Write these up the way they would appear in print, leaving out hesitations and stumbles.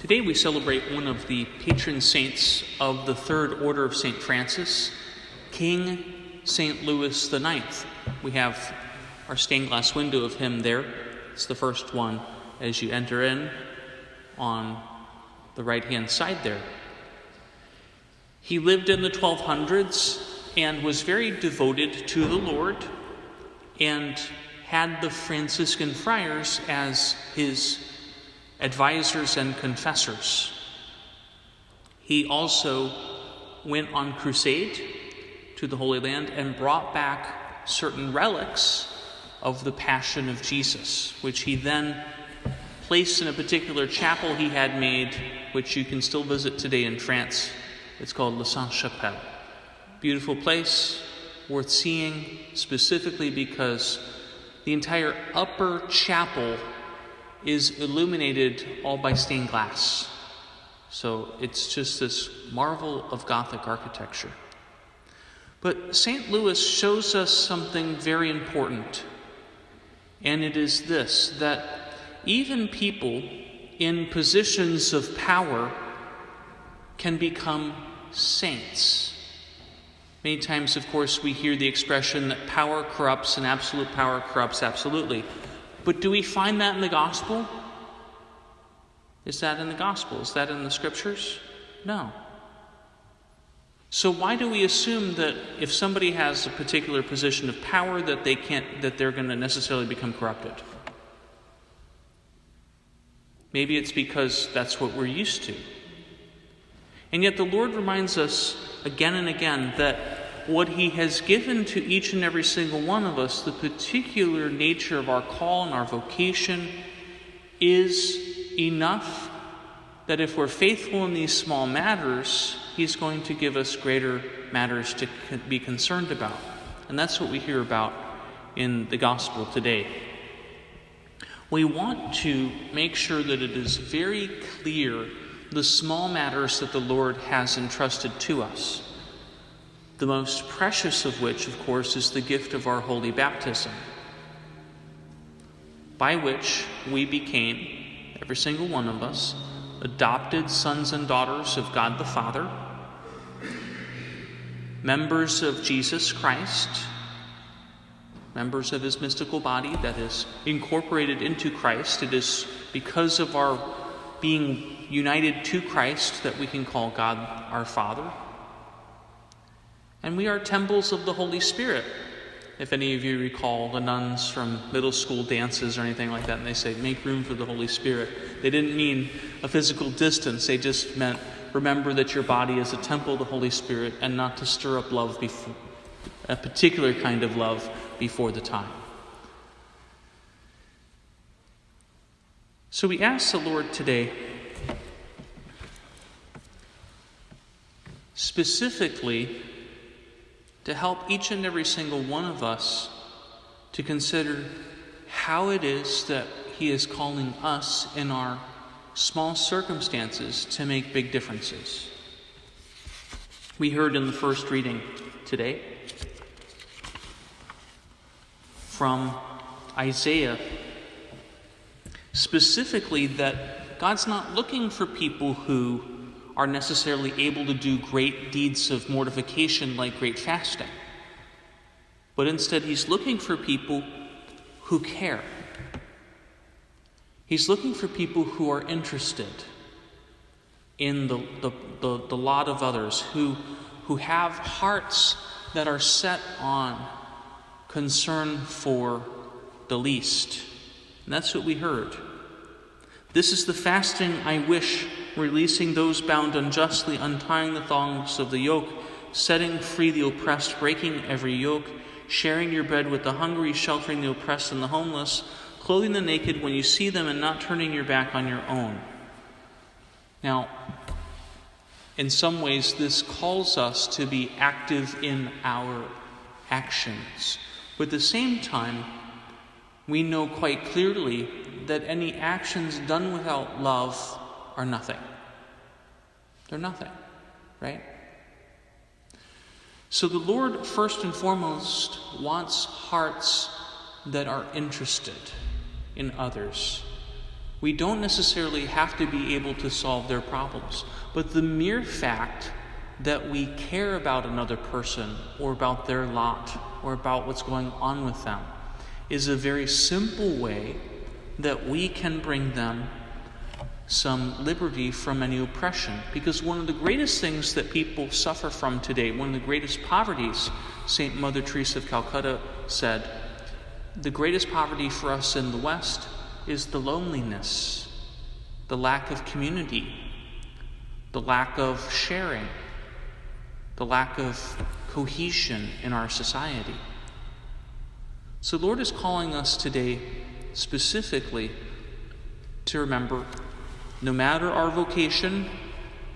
Today we celebrate one of the patron saints of the Third Order of St. Francis, King St. Louis IX. We have our stained glass window of him there. It's the first one as you enter in on the right-hand side there. He lived in the 1200s and was very devoted to the Lord and had the Franciscan friars as his advisors and confessors. He also went on crusade to the Holy Land and brought back certain relics of the Passion of Jesus, which he then placed in a particular chapel he had made, which you can still visit today in France. It's called La Sainte-Chapelle. Beautiful place, worth seeing, specifically because the entire upper chapel is illuminated all by stained glass. So it's just this marvel of Gothic architecture. But St. Louis shows us something very important, and it is this, that even people in positions of power can become saints. Many times, of course, we hear the expression that power corrupts and absolute power corrupts absolutely. But do we find that in the gospel? Is that in the gospel? Is that in the scriptures? No. So why do we assume that if somebody has a particular position of power that they're going to necessarily become corrupted? Maybe it's because that's what we're used to. And yet the Lord reminds us again and again that what he has given to each and every single one of us, the particular nature of our call and our vocation, is enough that if we're faithful in these small matters, he's going to give us greater matters to be concerned about. And that's what we hear about in the gospel today. We want to make sure that it is very clear the small matters that the Lord has entrusted to us. The most precious of which, of course, is the gift of our holy baptism, by which we became, every single one of us, adopted sons and daughters of God the Father, members of Jesus Christ, members of his mystical body that is incorporated into Christ. It is because of our being united to Christ that we can call God our Father. And we are temples of the Holy Spirit. If any of you recall the nuns from middle school dances or anything like that, and they say, make room for the Holy Spirit, they didn't mean a physical distance. They just meant, remember that your body is a temple of the Holy Spirit and not to stir up love, a particular kind of love, before the time. So we ask the Lord today, specifically, to help each and every single one of us to consider how it is that he is calling us in our small circumstances to make big differences. We heard in the first reading today from Isaiah specifically that God's not looking for people who are necessarily able to do great deeds of mortification like great fasting. But instead, he's looking for people who care. He's looking for people who are interested in the lot of others, who have hearts that are set on concern for the least. And that's what we heard. This is the fasting I wish, releasing those bound unjustly, untying the thongs of the yoke, setting free the oppressed, breaking every yoke, sharing your bread with the hungry, sheltering the oppressed and the homeless, clothing the naked when you see them and not turning your back on your own. Now, in some ways, this calls us to be active in our actions. But at the same time, we know quite clearly that any actions done without love are nothing. They're nothing, right? So the Lord, first and foremost, wants hearts that are interested in others, We don't necessarily have to be able to solve their problems, but the mere fact that we care about another person or about their lot or about what's going on with them is a very simple way that we can bring them some liberty from any oppression. Because one of the greatest things that people suffer from today, one of the greatest poverties, St. Mother Teresa of Calcutta said, the greatest poverty for us in the West is the loneliness, the lack of community, the lack of sharing, the lack of cohesion in our society. So the Lord is calling us today specifically to remember, no matter our vocation,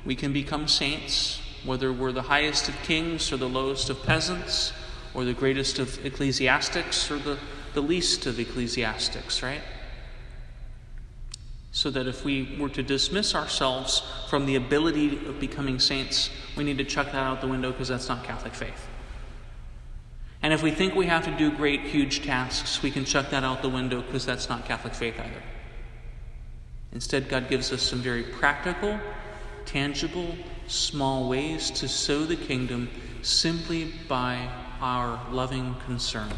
we can become saints, whether we're the highest of kings or the lowest of peasants, or the greatest of ecclesiastics or the least of ecclesiastics, right? So that if we were to dismiss ourselves from the ability of becoming saints, we need to chuck that out the window because that's not Catholic faith. And if we think we have to do great, huge tasks, we can chuck that out the window because that's not Catholic faith either. Instead, God gives us some very practical, tangible, small ways to sow the kingdom simply by our loving concern.